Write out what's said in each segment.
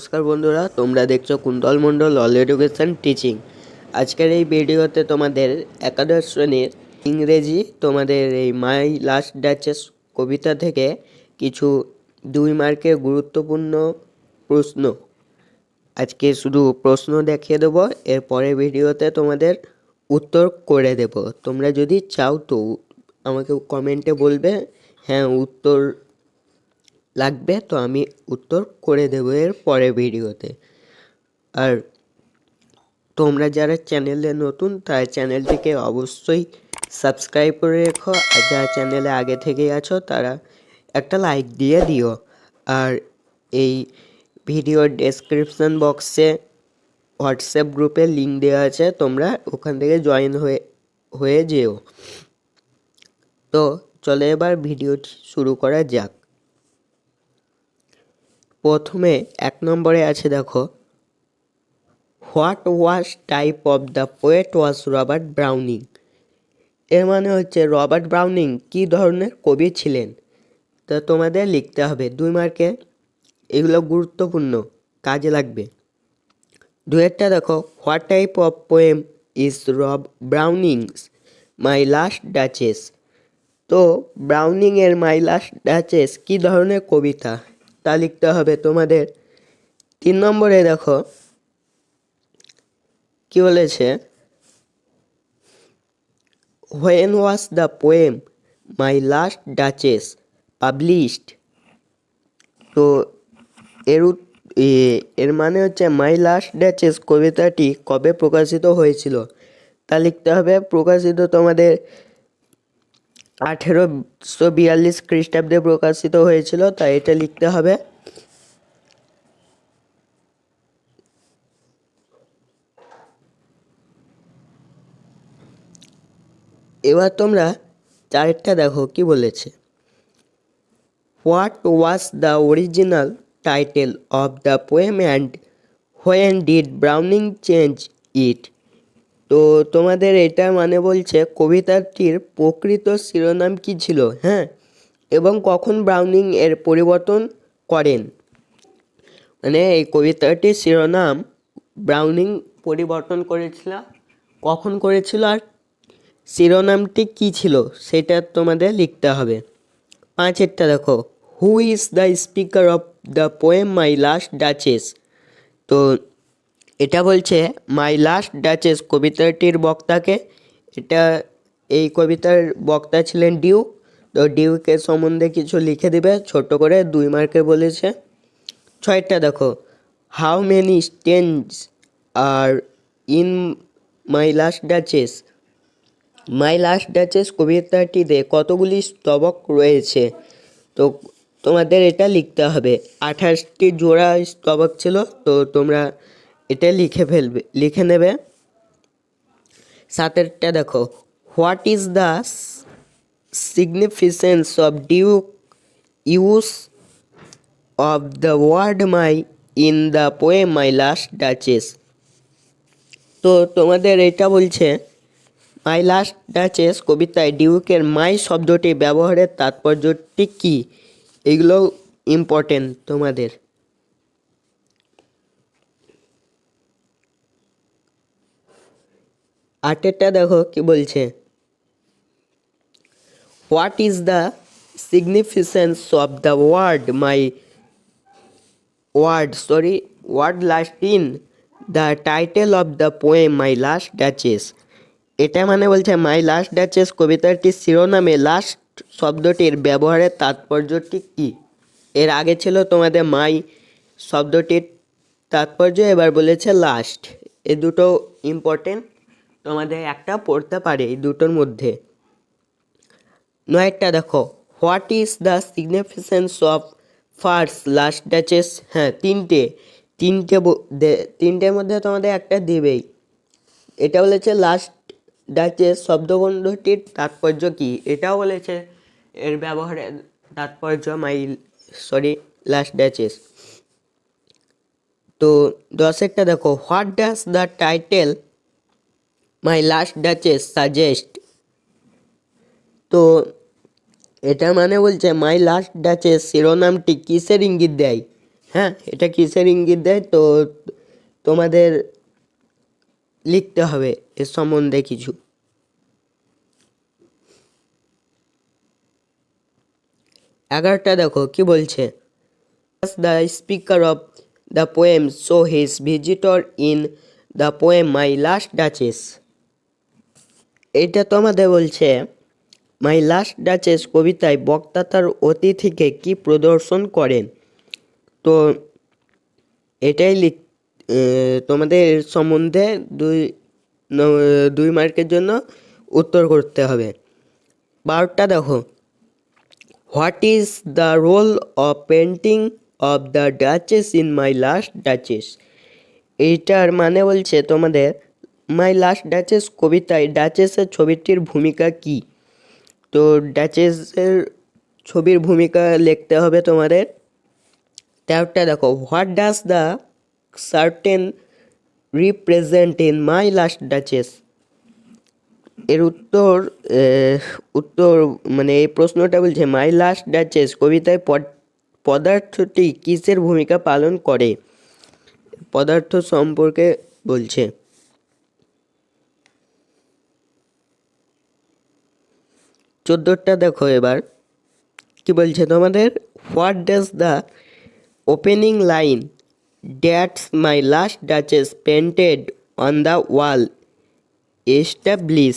নমস্কার বন্ধুরা, তোমরা দেখছো কুন্তল মণ্ডল অল এডুকেশন টিচিং। আজকের এই ভিডিওতে তোমাদের একাদশ শ্রেণীর ইংরেজি তোমাদের এই মাই লাস্ট ডাচেস কবিতা থেকে কিছু 2 মার্কের গুরুত্বপূর্ণ প্রশ্ন আজকে শুধু প্রশ্ন দেখিয়ে দেবো, এরপরে ভিডিওতে তোমাদের উত্তর করে দেব। তোমরা যদি চাও তো আমাকে কমেন্টে বলবে হ্যাঁ উত্তর লাগবে, তো আমি উত্তর করে দেবো এর পরের ভিডিওতে। আর তোমরা যারা চ্যানেলে নতুন তারা চ্যানেলটিকে অবশ্যই সাবস্ক্রাইব করে রেখো, আর যারা চ্যানেলে আগে থেকেই আছো তারা একটা লাইক দিয়ে দিও। আর এই ভিডিওর ডেসক্রিপশন বক্সে হোয়াটসঅ্যাপ গ্রুপে লিঙ্ক দেওয়া আছে, তোমরা ওখান থেকে জয়েন হয়ে যেও। তো চলে এবার ভিডিওটি শুরু করা যাক। প্রথমে 1 নম্বরে আছে, দেখো, what was type of the poet was Robert Browning. এর মানে হচ্ছে রবার্ট ব্রাউনিং কী ধরনের কবি ছিলেন। তো তোমাদের লিখতে হবে 2 মার্কে, এগুলো গুরুত্বপূর্ণ, কাজে লাগবে। 2-এরটা দেখো, what type of poem is ব্রাউনিংস my last Duchess. তো ব্রাউনিংয়ের মাই লাস্ট ডাচেস কী ধরনের কবিতা তা লিখতে হবে তোমাদের। 3 নম্বরে দেখো কি বলেছে, when was the poem My last duchess published. তো এর মানে হচ্ছে মাই লাস্ট ডাচেস কবিতাটি কবে প্রকাশিত হয়েছিল তা লিখতে হবে। প্রকাশিত তোমাদের 1842 খ্রিস্টাব্দে প্রকাশিত হয়েছিল, তাই এটা লিখতে হবে। এবার তোমরা 4টা দেখো কি বলেছে, what was the original title of the poem and when did Browning change it. তো তোমাদের এটা মানে বলছে কবিতাটির প্রকৃত শিরোনাম কী ছিল, হ্যাঁ, এবং কখন ব্রাউনিং এর পরিবর্তন করেন। মানে এই কবিতাটির শিরোনাম ব্রাউনিং পরিবর্তন করেছিল, কখন করেছিল, আর শিরোনামটি কী ছিল সেটা তোমাদের লিখতে হবে। 5-এরটা দেখো, who is the speaker of the poem My last Duchess. তো এটা বলছে মাই লাস্ট ডাচেস কবিতাটির বক্তাকে। এই কবিতার বক্তা ছিলেন ডিউক। তো ডিউকের সম্বন্ধে কিছু লিখে দিবে ছোট করে, 2 মার্কে বলেছে। 6টা দেখো, how many stanzas are in my last duchess. My last Duchess কবিতাটিতে কতগুলি স্তবক রয়েছে। তো তোমাদের এটা লিখতে হবে। 28টি জোড়া স্তবক ছিল, তো তোমরা এটা লিখে নেবে। 7-এরটা দেখো, what is the significance of duke use of the word my in the poem My last Duchess. তো তোমাদের এটা বলছে মাই লাস্ট ডাচেস কবিতায় ডিউকের মাই শব্দটি ব্যবহারের তাৎপর্যটি কী, এগুলো ইম্পর্টেন্ট তোমাদের। 8-এরটা দেখো কি বলছে, what is the significance of the word last in the title of the poem My last Duchess. এটা মানে বলছে মাই লাস্ট ডাচেস কবিতাটির শিরোনামে লাস্ট শব্দটির ব্যবহারের তাৎপর্যটি কী। এর আগে ছিল তোমাদের মাই শব্দটির তাৎপর্য, এবার বলেছে লাস্ট। এই দুটো ইম্পর্টেন্ট, তোমাদের একটা পড়তে পারে এই দুটোর মধ্যে। 9টা দেখো, what is the significance of first last duchess. হ্যাঁ, তিনটের মধ্যে তোমাদের একটা দিবেই। এটা বলেছে লাস্ট ডাচেস শব্দবন্ধটির তাৎপর্য কী, এটাও বলেছে এর ব্যবহারের তাৎপর্য লাস্ট ডাচেস। তো 10-এরটা দেখো, what does the title my last duchess suggest. তো এটা মানে বলছে মাই লাস্ট ডাচেস শিরোনামটি কিসের ইঙ্গিত দেয়। হ্যাঁ, এটা কিসের ইঙ্গিত দেয়? তো তোমাদের লিখতে হবে এর সম্বন্ধে কিছু। 11টা দেখো কি বলছে, the speaker of the poem show his visitor in the poem My last Duchess. এটা তোমাদের বলছে মাই লাস্ট ডাচেস কবিতায় বক্তা তার অতিথিকে কি প্রদর্শন করেন। তো এটাই তোমাদের এর সম্বন্ধে দুই মার্কের জন্য উত্তর করতে হবে। 12টা দেখো, what is the role of painting of the duchess in my last Duchess. এইটার মানে বলছে তোমাদের মাই লাস্ট ডাচেস কবিতায় ডাচেসের ছবিটির ভূমিকা কি। তো ডাচেসের ছবির ভূমিকা লিখতে হবে তোমাদের। 13টা দেখো, what does the certain represent in my last duchess. এর উত্তর মানে এই প্রশ্নটা বলছে মাই লাস্ট ডাচেস কবিতায় পদার্থটি কিসের ভূমিকা পালন করে, পদার্থ সম্পর্কে বলছে। 14টা দেখো এবার কি বলছে তোমাদের, what does the opening line that's My last Duchess painted on the wall establish.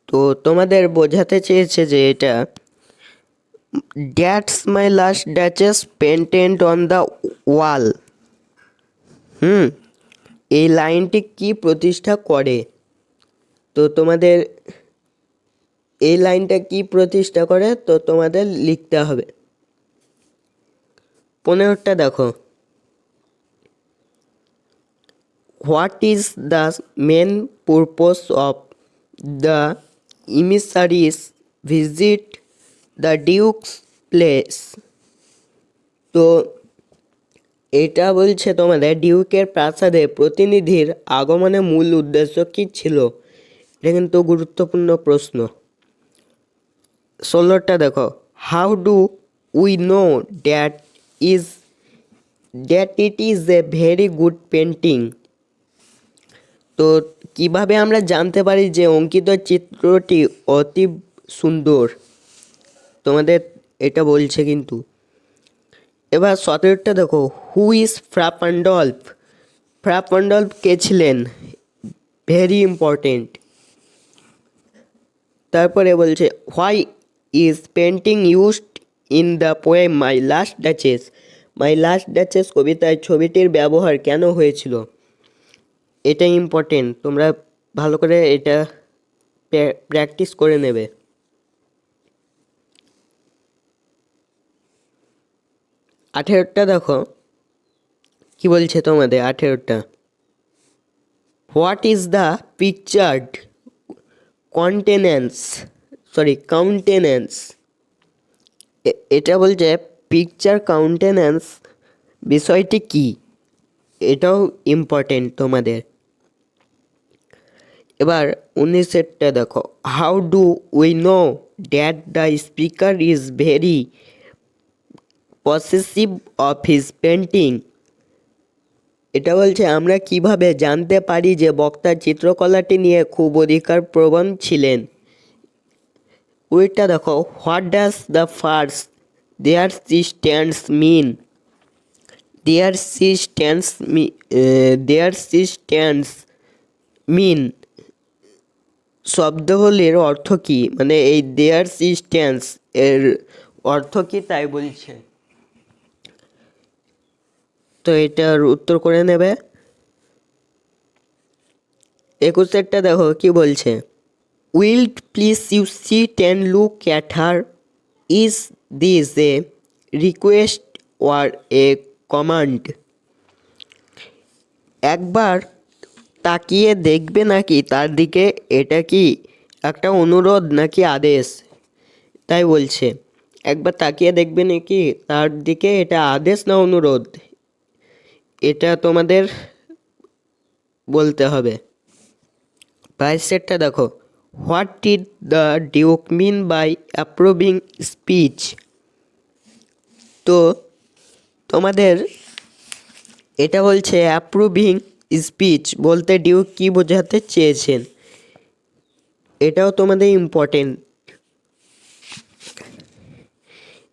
তো তোমাদের বোঝাতে চেয়েছে যে এটা that's My last Duchess painted on the wall, এই লাইনটি কি প্রতিষ্ঠা করে। তো তোমাদের এই লাইনটা কি প্রতিষ্ঠা করে তো তোমাদের লিখতে হবে। 15টা দেখো, what is the main purpose of the emissary's visit the duke's place. তো এটা বলছে তোমাদের ডিউকের প্রাসাদে প্রতিনিধির আগমনের মূল উদ্দেশ্য কী ছিল। এটা কিন্তু গুরুত্বপূর্ণ প্রশ্ন। 16টা দেখো, how do we know that it is a very good painting. তো কিভাবে আমরা জানতে পারি যে অঙ্কিত চিত্রটি অতি সুন্দর, তোমাদের এটা বলছে কিন্তু। এবার 17টা দেখো, হু ইজ ফ্রা পান্ডলফ। ফ্রা পান্ডলফ কে ছিলেন, ভেরি ইম্পর্টেন্ট। তারপরে বলছে why is painting used in the poem My last duchess. My last duchess কবিতায় ছবিটির ব্যবহার কেন হয়েছিল, এটা ইম্পর্টেন্ট, তোমরা ভালো করে এটা প্র্যাকটিস করে নেবে। 18টা দেখো কি বলছে তোমাদের। 18টা, হোয়াট ইজ দ্য পিকচার্ড কাউন্টেন্যান্স। এটা বলছে পিকচার কাউন্টেন্যান্স বিষয়টি কি, এটাও ইম্পর্টেন্ট তোমাদের। এবার 19টা দেখো, how do we know that the speaker is very possessive of his painting. এটা বলছে আমরা কিভাবে জানতে পারি যে বক্তা চিত্রকলাটি নিয়ে খুব অধিকার প্রবণ ছিলেন। ওইটা দেখো, what does the first there she stands mean. There she stands mean শব্দগুলির অর্থ কী, মানে এই দেয়ার সি স্ট্যান্ডস এর অর্থ কী তাই বলছে। তো এটার উত্তর করে নেবে। 21টা দেখো কি বলছে, will't please you sit and look at her. Is this a request or a command. একবার তাকিয়ে দেখবে নাকি তার দিকে, এটা কি একটা অনুরোধ নাকি আদেশ, তাই বলছে একবার তাকিয়ে দেখবে নাকি তার দিকে, এটা আদেশ না অনুরোধ, এটা তোমাদের বলতে হবে। 22টা দেখো, what did the duke mean by approving speech. তো তোমাদের এটা বলছে অ্যাপ্রুভিং স্পিচ বলতে ডিউক কি বোঝাতে চেয়েছেন, এটাও তোমাদের ইম্পর্টেন্ট।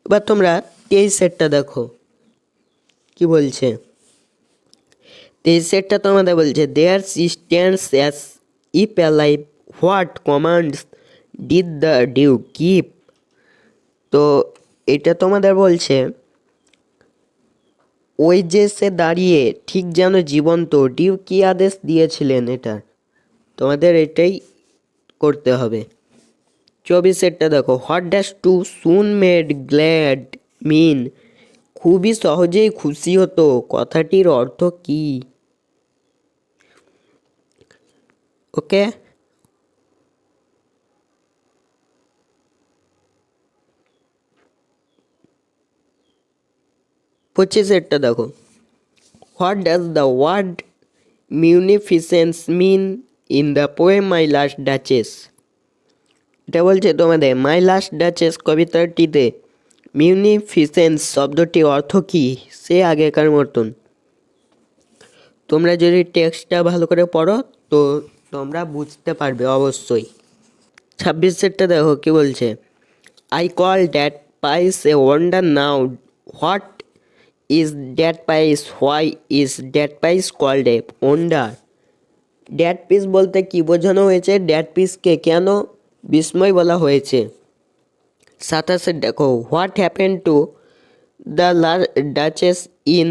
এবার তোমরা 23-এরটা দেখো কি বলছে। 23-এরটা তোমাদের বলছে there stands as if alive what commands did the duke give. তো এটা তোমাদের বলছে ওই যে সে দাঁড়িয়ে ঠিক যেন জীবন্ত, ডিউক কি আদেশ দিয়েছিলেন, এটা তোমাদের এটাই করতে হবে। 24-এরটা দেখো what dash too soon made glad mean, খুবই সহজেই খুশি হতো কথাটির অর্থ কি? ওকে, পঁচিশেরটা দেখো what does the word munificence mean in the poem My last Duchess. এটা বলছে তোমাদের মাই লাস্ট ডাচেস কবিতাটিতে মিউনিফিসেন্স শব্দটি অর্থ কী, সে আগেকার মতন। তোমরা যদি টেক্সটটা ভালো করে পড়ো তো তোমরা বুঝতে পারবে অবশ্যই। 26-এরটা দেখো কি বলছে I call that piece a wonder now, what is that piece, why is that piece called a wonder. That piece বলতে কি বোঝানো হয়েছে, ড্যাট পিসকে কেন বিস্ময় বলা হয়েছে। 27-এর দেখো what happen to the duchess in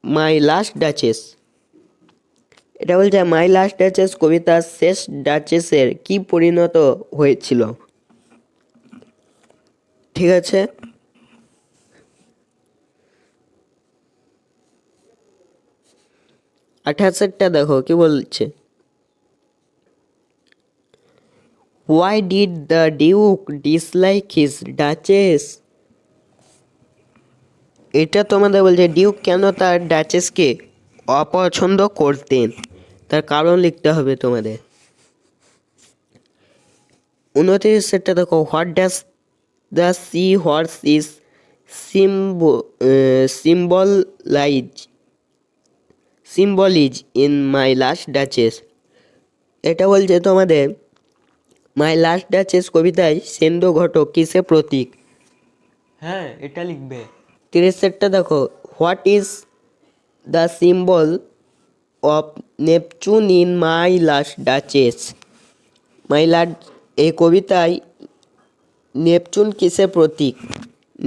my last Duchess. এটা বলছে মাই লাস্ট ডাচেস কবিতার শেষ ডাচেসের কি পরিণত হয়েছিল। ঠিক আছে, আঠাশেরটা দেখো কি বলছে why did the Duke dislike his duchess. এটা তোমাদের বলছে ডিউক কেন তার ডাচেসকে অপছন্দ করতেন, তার কারণ লিখতে হবে তোমাদের। 29-এরটা দেখো what does the sea horse is symbolise in my last Duchess. এটা বলছে তোমাদের মাই লাস্ট ডাচেস কবিতায় সেন্দ্র ঘটক কিসের প্রতীক। হ্যাঁ, এটা লিখবে। 30-এরটা দেখো what is the symbol of Neptune in my last duchess. এই কবিতায় নেপচুন কিসের প্রতীক,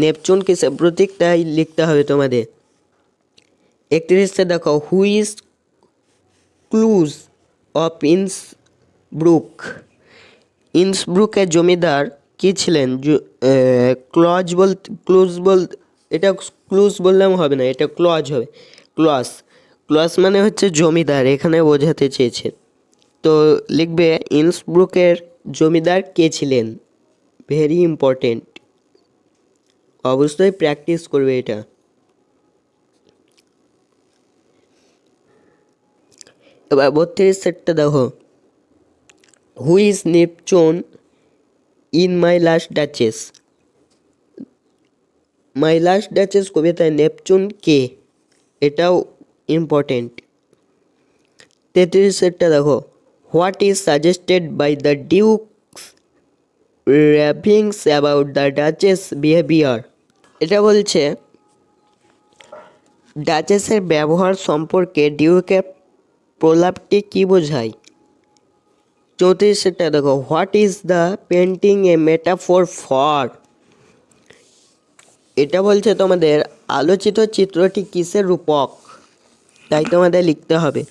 নেপচুন কিসের প্রতীক তাই লিখতে হবে তোমাদের। 31-এ দেখো হু ইজ ক্লুজ অফ ইন্সব্রুকের জমিদার কি ছিলেন। এটা ক্লুজ বললাম হবে না, এটা ক্লজ হবে। ক্লজ মানে হচ্ছে জমিদার, এখানে বোঝাতে চেয়েছে। তো লিখবে ইন্সব্রুকের জমিদার কে ছিলেন, ভেরি ইম্পর্টেন্ট, অবশ্যই প্র্যাকটিস করবে এটা। এবার 32-এরটা দেখো who is Neptune in my last duchess. My last duchess কবিতায় নেপচুন কে, এটাও ইম্পর্টেন্ট। 33-এরটা দেখো what is suggested by the duke's ravings about the duchess behaviour. এটা বলছে ডাচেসের ব্যবহার সম্পর্কে ডিউকের প্রলাপটি কী বোঝায়। 34-এরটা দেখো what is the painting A metaphor for. এটা বলছে তোমাদের আলোচিত চিত্রটি কিসের রূপক, তাই তোমাদের লিখতে হবে।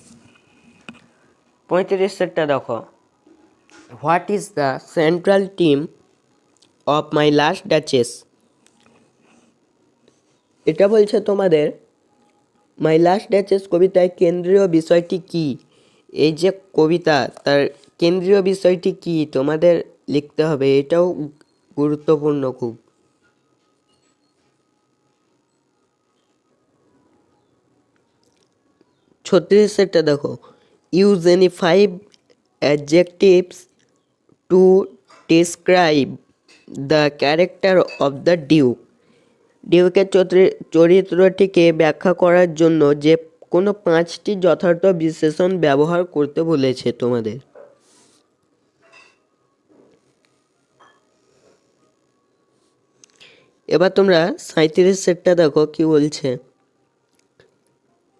35-এরটা দেখো what is the central team of my last Duchess. এটা বলছে তোমাদের মাই লাস্ট ডাচেস কবিতায় কেন্দ্রীয় বিষয়টি কি, এই যে কবিতা তার কেন্দ্রীয় বিষয়টি কি তোমাদের লিখতে হবে, এটাও গুরুত্বপূর্ণ খুব। 36-এরটা দেখো use any 5 adjectives to describe the character of the duke. ডিউকের চরিত্রটিকে ব্যাখ্যা করার জন্য যে কোনো 5টি যথার্থ বিশেষণ ব্যবহার করতে বলেছে তোমাদের। এবার তোমরা 37 সেটটা দেখো কি বলছে।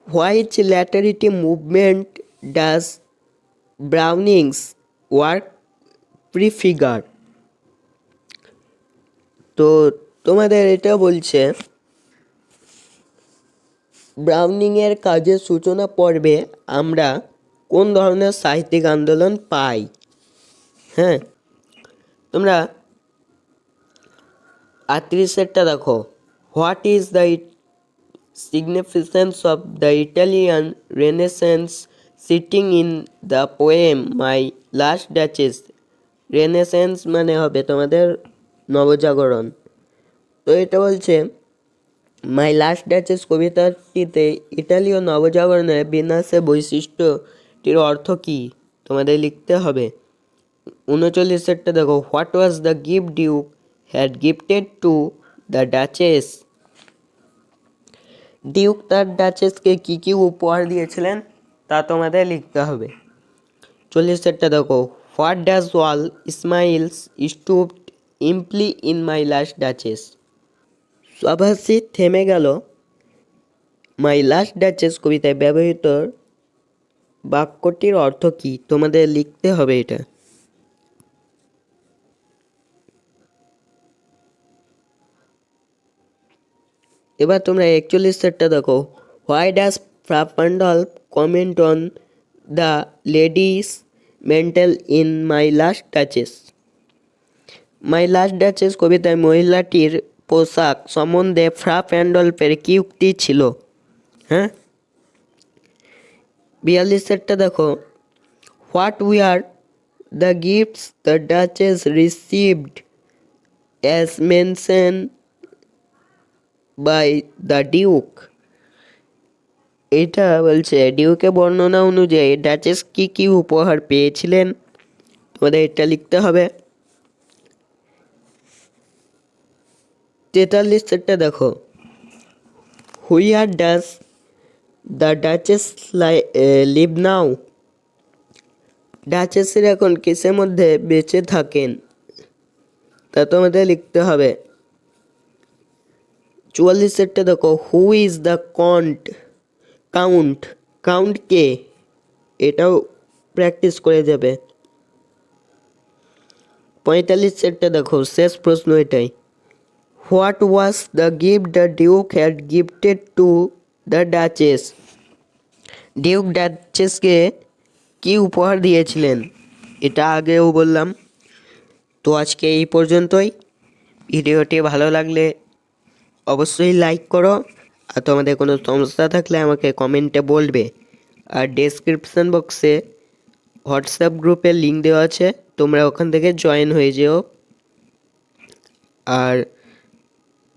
What literary movement does Browning's work prefigure. তো তোমাদের এটা বলছে ব্রাউনিংয়ের কাজের সূচনা পর্বে আমরা কোন ধরনের সাহিত্যিক আন্দোলন পাই। হ্যাঁ, তোমরা 38 দেখো। What is the significance of the Italian Renaissance sitting in the poem My Last Duchess? রেনেসেন্স মানে হবে তোমাদের নবজাগরণ। তো এটা বলছে মাই লাস্ট ডাচেস কবিতাটিতে ইতালীয় নবজাগরণের বিন্যাসের বৈশিষ্ট্যটির অর্থ কী তোমাদের লিখতে হবে। 39 দেখো। What was the gift Duke had gifted to the duchess. Duke তার ডাচেসকে কী কী উপহার দিয়েছিলেন তা তোমাদের লিখতে হবে। 40 দেখো। What does all smiles stopped imply in my last Duchess. সভাসি থেমে গেল মাই লাস্ট ডাচেস কবিতায় ব্যবহৃত বাক্যটির অর্থ কী তোমাদের লিখতে হবে এটা। এবার তোমরা 41 দেখো। Why does Fra Pandolf comment on the lady's mantle in my last duchess. My last duchess কবিতায় মহিলাটির পোশাক সম্বন্ধে ফ্রা প্যান্ডলফের কী উক্তি ছিল। হ্যাঁ, 42 দেখো। What were the gifts the duchess received as mention by the duke. এটা বলছে ডিউকের বর্ণনা অনুযায়ী ডাচেস কি কি উপহার পেয়েছিলেন তোমাদের এটা লিখতে হবে। 43 দেখো। Where does the duchess leave নাও। ডাচেসের এখন কিসের মধ্যে বেঁচে থাকেন তা তোমাদের লিখতে হবে। 44 দেখো। Who is the count. Count কে, এটাও প্র্যাকটিস করে যাবে। 45 দেখো, শেষ প্রশ্ন এটাই। What was the gift the duke had gifted to the duchess. Duke ডাচেসকে কি উপহার দিয়েছিলেন এটা আগেও বললাম। তো আজকে এই পর্যন্তই। ভিডিওটি ভালো লাগলে অবশ্যই লাইক করো, আর তোমাদের কোনো সমস্যা থাকলে আমাকে কমেন্টে বলবে। আর ডেসক্রিপশন বক্সে হোয়াটসঅ্যাপ গ্রুপের লিঙ্ক দেওয়া আছে, তোমরা ওখান থেকে জয়েন হয়ে যেও। আর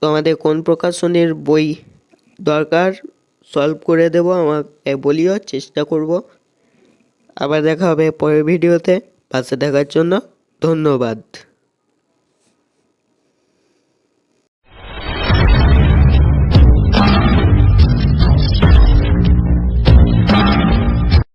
তোমাদের কোন প্রকাশনীর বই দরকার সলভ করে দেবো, আমাকে বলিও, চেষ্টা করব। আবার দেখা হবে পরের ভিডিওতে। পাশে থাকার জন্য ধন্যবাদ।